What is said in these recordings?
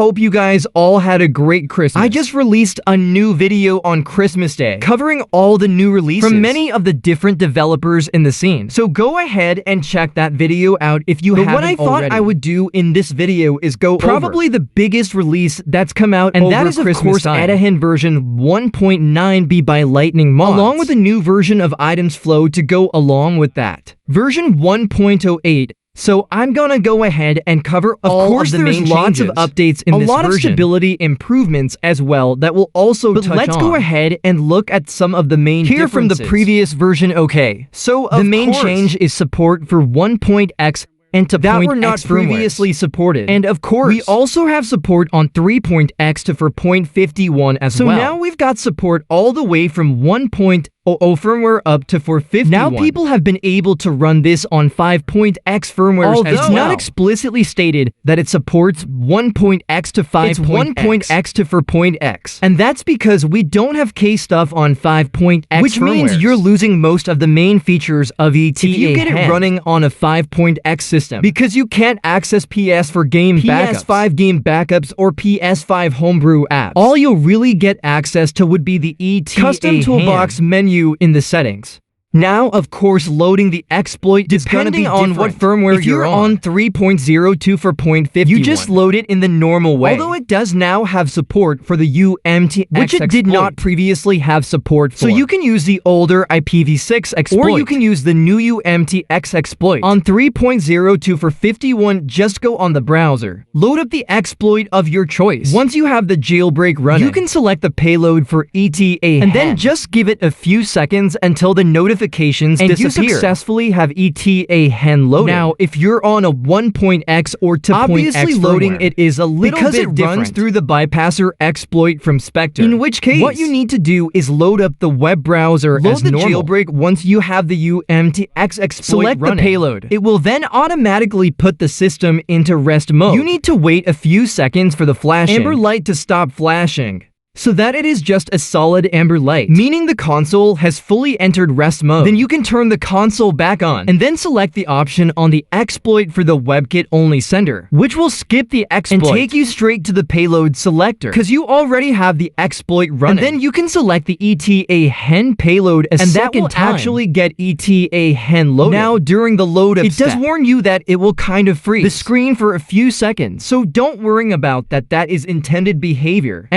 Hope you guys all had a great Christmas. I just released a new video on Christmas Day, covering all the new releases from many of the different developers in the scene. So go ahead and check that video out if you haven't already. What I thought I would do in this video is go probably the biggest release that's come out, and that is of course etaHEN version 1.9b by Lightning Mods, along with a new version of Itemzflow to go along with that. Version 1.08. So I'm gonna go ahead and cover all of the main changes. Of course, there's lots of updates in this version. A lot of stability improvements as well that will also touch on. But let's go ahead and look at some of the main differences. Here from the previous version, okay. So the main change is support for 1.x and to that were not previously supported. And of course, we also have support on 3.x to for 0.51 as well. So now we've got support all the way from 1.00 firmware up to 451. Now people have been able to run this on 5.x firmware as well. It's not explicitly stated that it supports 1.x to 5.x. It's 1.x to 4.x. And that's because we don't have K stuff on 5.x which means you're losing most of the main features of etaHEN if you get it running on a 5.x system, because you can't access PS4 game backups, PS5 game backups, or PS5 Homebrew apps. All you'll really get access to would be the etaHEN custom toolbox menu in the settings. Now, of course, loading the exploit is going to be different. Depending on what firmware you're on 3.02 for 0.51, you just load it in the normal way. Although it does now have support for the UMTX which it did not previously have support for. So you can use the older IPv6 exploit, or you can use the new UMTX exploit. On 3.02 for 51, just go on the browser. Load up the exploit of your choice. Once you have the jailbreak running, you can select the payload for etaHEN, and then just give it a few seconds until the notifications disappear. You successfully have etaHEN loaded. Now, if you're on a 1.x or 2.x obviously loading firmware, it is a little because bit different. Runs through the bypasser exploit from Spectre. In which case, what you need to do is load up the web browser as normal. Load the jailbreak once you have the UMTX exploit select running. The payload. It will then automatically put the system into rest mode. You need to wait a few seconds for the flashing amber light to stop flashing, so that it is just a solid amber light, meaning the console has fully entered rest mode. Then you can turn the console back on, and then select the option on the exploit for the WebKit only sender, which will skip the exploit and take you straight to the payload selector, because you already have the exploit running. And then you can select the etaHEN payload a second time, and that will actually get etaHEN loaded. Now, during the load-up step, it does warn you that it will kind of freeze the screen for a few seconds, so don't worry about that. That is intended behavior.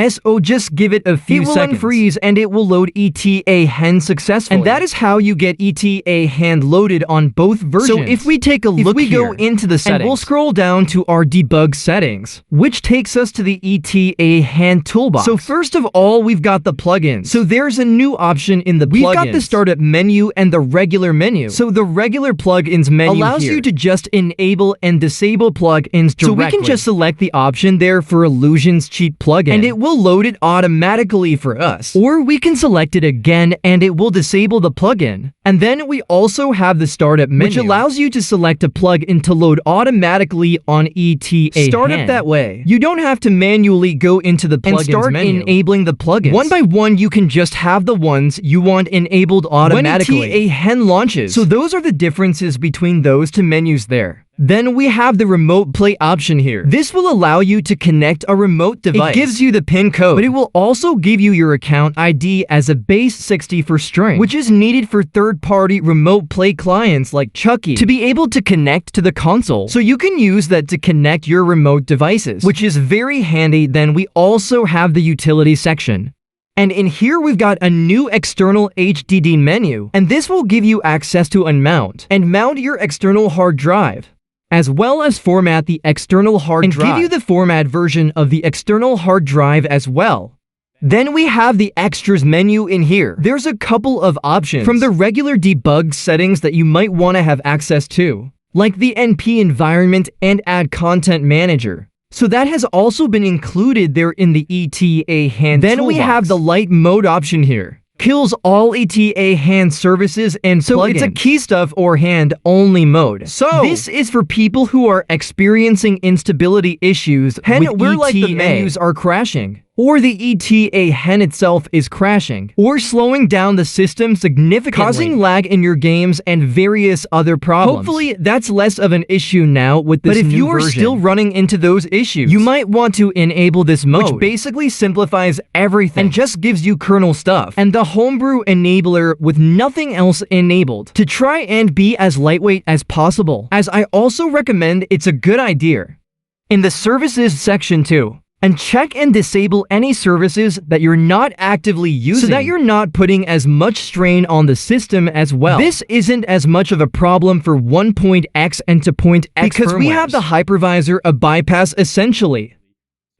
Just give it a few seconds. It will unfreeze and it will load etaHEN successfully. And that is how you get etaHEN loaded on both versions. So if we take a look here, go into the settings, and we'll scroll down to our debug settings, which takes us to the etaHEN toolbox. So first of all, we've got the plugins. So there's a new option in the plugins. We've got the startup menu and the regular menu. So the regular plugins menu allows you to just enable and disable plugins directly. So we can just select the option there for Illusion's cheat plugin, and it will load it automatically for us. Or we can select it again and it will disable the plugin. And then we also have the startup menu, which allows you to select a plugin to load automatically on etaHEN. Start up that way. You don't have to manually go into the plugins and start enabling the plugins. One by one, you can just have the ones you want enabled automatically when etaHEN launches. So those are the differences between those two menus there. Then we have the remote play option here. This will allow you to connect a remote device. It gives you the PIN code, but it will also give you your account ID as a base 64 string, which is needed for third-party remote play clients like Chucky to be able to connect to the console. So you can use that to connect your remote devices, which is very handy. Then we also have the utility section. And in here, we've got a new external HDD menu, and this will give you access to unmount and mount your external hard drive, as well as format the external hard drive, and give you the format version of the external hard drive as well. Then we have the extras menu in here. There's a couple of options from the regular debug settings that you might want to have access to, like the NP environment and add content manager. So that has also been included there in the etaHEN Then toolbox. We have the light mode option here. Kills all etaHEN services and plugins. It's a key stuff or hand-only mode. So this is for people who are experiencing instability issues with we're like the menus are crashing. or the etaHEN itself is crashing, or slowing down the system significantly, causing lag in your games and various other problems. Hopefully, that's less of an issue now with this new version. But if you are still running into those issues, you might want to enable this mode, which basically simplifies everything and just gives you kernel stuff, and the Homebrew enabler with nothing else enabled, to try and be as lightweight as possible, as I also recommend it's a good idea. In the services section too, and check and disable any services that you're not actively using, so that you're not putting as much strain on the system as well. This isn't as much of a problem for 1.x and 2.x because we have the hypervisor a bypass essentially.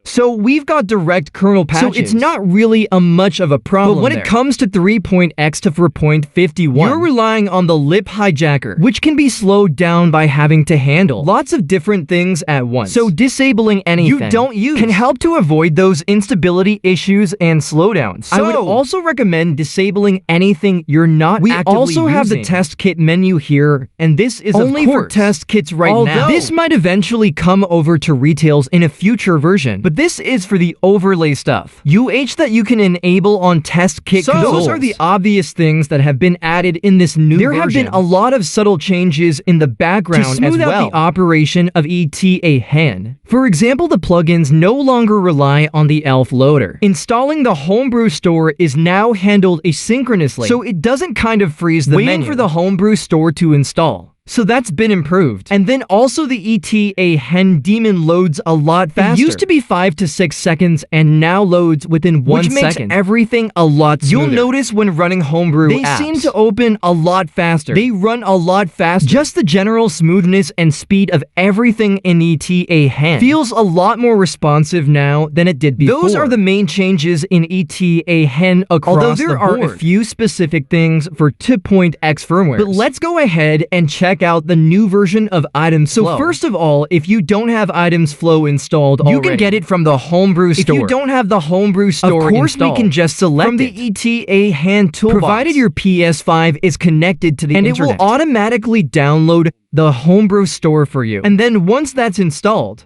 So we've got direct kernel patches, so it's not really much of a problem. But when it comes to 3.x to 4.51, you're relying on the lip hijacker, which can be slowed down by having to handle lots of different things at once. So disabling anything you don't use can help to avoid those instability issues and slowdowns. So I would also recommend disabling anything you're not actively using. We also have the test kit menu here, and this is only for test kits right now. This might eventually come over to retails in a future version, but this is for the overlay stuff. that you can enable on test kit consoles. Those are the obvious things that have been added in this new version. There have been a lot of subtle changes in the background to smooth out the operation of etaHEN. For example, the plugins no longer rely on the elf loader. Installing the Homebrew store is now handled asynchronously, so it doesn't kind of freeze the menu for the Homebrew store to install. So that's been improved. And then also the etaHEN daemon loads a lot faster. It used to be 5 to 6 seconds and now loads within 1 second. Which makes everything a lot smoother. You'll notice when running Homebrew they seem to open a lot faster. They run a lot faster. Just the general smoothness and speed of everything in etaHEN feels a lot more responsive now than it did before. Those are the main changes in etaHEN across the board. Although there are a few specific things for 2.x firmware. But let's go ahead and check out the new version of Itemzflow. So first of all, if you don't have Itemzflow installed already, you can get it from the Homebrew store. If you don't have the Homebrew store installed, we can just select from the etaHEN toolbox, provided your PS5 is connected to the internet. And it will automatically download the Homebrew store for you. And then once that's installed,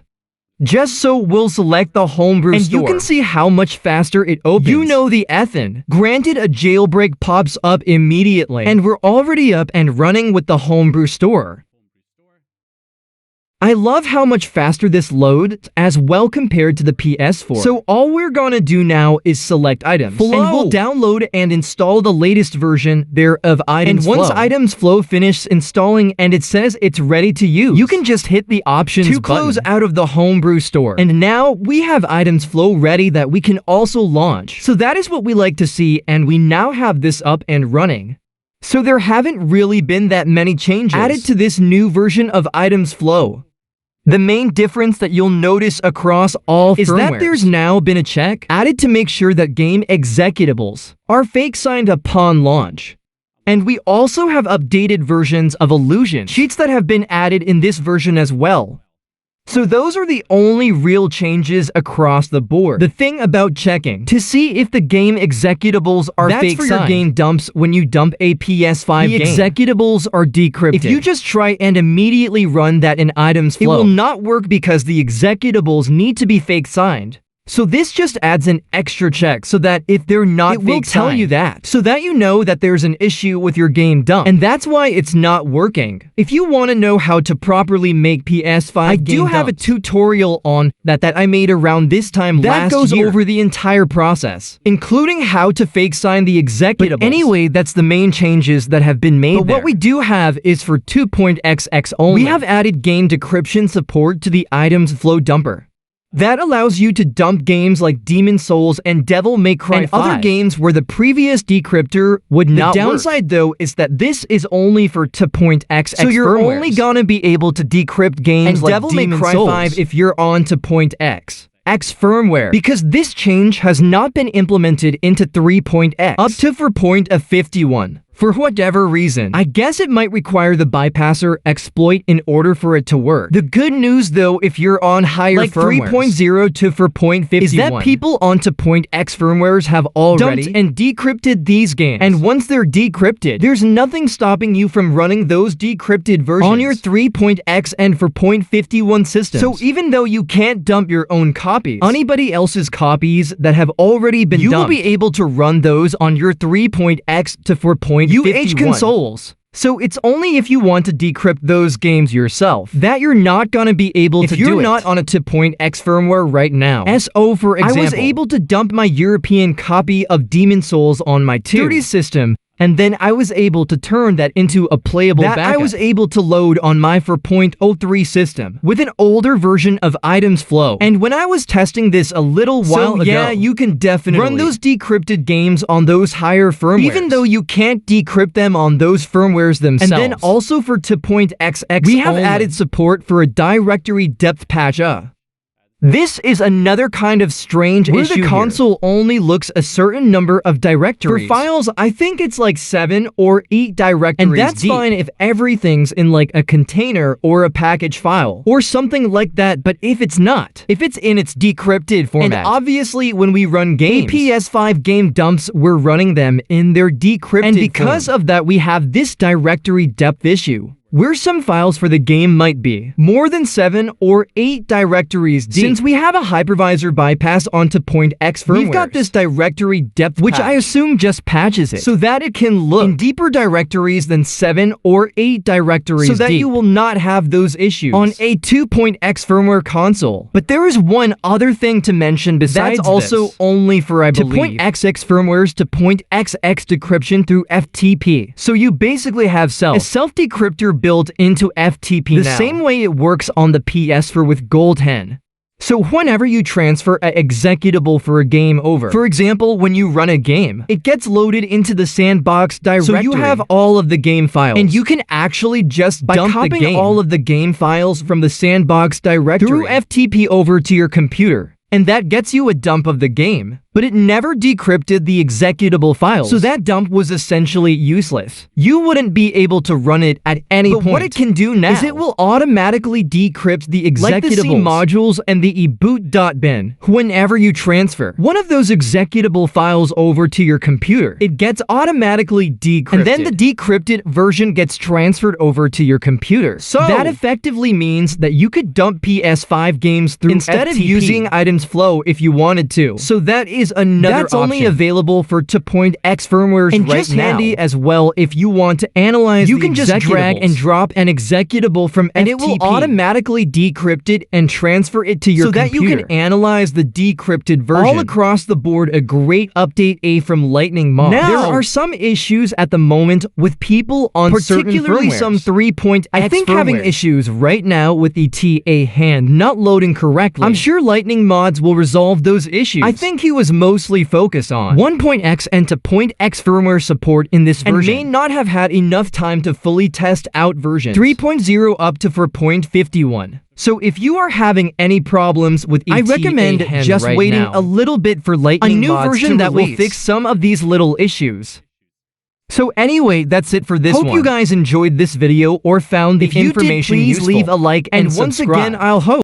we'll select the Homebrew store. And you can see how much faster it opens. You know the etaHEN. Granted, a jailbreak pops up immediately, and we're already up and running with the Homebrew store. I love how much faster this loads as well compared to the PS4. So all we're gonna do now is select items, and we'll download and install the latest version there of Itemzflow. And once Itemzflow finishes installing and it says it's ready to use, you can just hit the options to close out of the Homebrew store. And now we have Itemzflow ready that we can also launch. So that is what we like to see, and we now have this up and running. So there haven't really been that many changes added to this new version of Itemzflow. The main difference that you'll notice across all firmwares is that there's now been a check added to make sure that game executables are fake signed upon launch. And we also have updated versions of illusion cheats that have been added in this version as well. So those are the only real changes across the board. The thing about checking to see if the game executables are fake signed. That's for your game dumps when you dump a PS5 game. The executables are decrypted. If you just try and immediately run that in Itemzflow, it will not work because the executables need to be fake signed. So this just adds an extra check so that if they're not fake signed, it will tell you that, so that you know that there's an issue with your game dump. And that's why it's not working. If you want to know how to properly make PS5 I do have a tutorial on that I made around this time last year. That goes over the entire process, including how to fake sign the executables. But anyway, that's the main changes that have been made. But what we do have is for 2.xx only. We have added game decryption support to the Itemzflow dumper. That allows you to dump games like Demon's Souls and Devil May Cry 5. Other games where the previous decryptor would not work. The downside though is that this is only for 2.xx so you're firmwares. Only gonna be able to decrypt games like Devil May Cry 5 if you're on 2.x firmware, because this change has not been implemented into 3.x up to 4.51. for whatever reason. I guess it might require the bypasser exploit in order for it to work. The good news though, if you're on higher like 3.0 to 4.51, is that people onto .x firmwares have already dumped and decrypted these games. And once they're decrypted, there's nothing stopping you from running those decrypted versions on your 3.x and 4.51 systems. So even though you can't dump your own copies, anybody else's copies that have already been dumped, you will be able to run those on your 3.x to 4.51 consoles. So it's only if you want to decrypt those games yourself that you're not gonna be able to do it. If you're not on a .x firmware right now, SO for example, I was able to dump my European copy of Demon Souls on my 230 system, and then I was able to turn that into a playable backup I was able to load on my 4.03 system with an older version of Itemzflow. And when I was testing this a little while ago, yeah, you can definitely run those decrypted games on those higher firmwares, even though you can't decrypt them on those firmwares themselves. And then also for .xx, we have added support for a directory depth patch. This is another kind of strange issue where the console only looks a certain number of directories. For files, I think it's like 7 or 8 directories and that's deep. Fine if everything's in like a container or a package file or something like that, but if it's not, if it's in its decrypted format, and obviously when we run games, PS5 game dumps, we're running them in their decrypted and because form. Of that, we have this directory depth issue, where some files for the game might be more than 7 or 8 directories deep. Since we have a hypervisor bypass onto .x firmware, we've got this directory depth which I assume just patches it so that it can look in deeper directories than 7 or 8 directories so that deep. You will not have those issues on a .x firmware console. But there is one other thing to mention besides that's also this. Only for, I believe, .xx firmwares to .xx decryption through FTP. So you basically have a self-decryptor built into FTP the same way it works on the PS4 with etaHEN. So whenever you transfer an executable for a game over, for example, when you run a game, it gets loaded into the sandbox directory. So you have all of the game files, and you can actually just dump copying all of the game files from the sandbox directory through FTP over to your computer. And that gets you a dump of the game, but it never decrypted the executable files, so that dump was essentially useless. You wouldn't be able to run it at any point. But what it can do now is it will automatically decrypt the executables, like the C modules and the eboot.bin, whenever you transfer one of those executable files over to your computer. It gets automatically decrypted, and then the decrypted version gets transferred over to your computer. So that effectively means that you could dump PS5 games through instead FTP. Of using Itemzflow if you wanted to. So that is another option. Only available for .x firmwares and right just now. Handy as well if you want to analyze you can just drag and drop an executable from and FTP. It will automatically decrypt it and transfer it to your computer so that you can analyze the decrypted version. All across the board, a great update from Lightning Mods. Now, there are some issues at the moment with people on particularly some 3.x I think firmware. Having issues right now with the etaHEN not loading correctly. I'm sure Lightning Mods will resolve those issues. I think he was mostly focused on 1.x and to .x firmware support in this version, and may not have had enough time to fully test out versions 3.0 up to 4.51. So if you are having any problems with I recommend just right waiting now. A little bit for Lightning Mods, a new version that will fix some of these little issues. So anyway, that's it for this one. Hope you guys enjoyed this video or found the information useful. Please leave a like and once again, I'll hope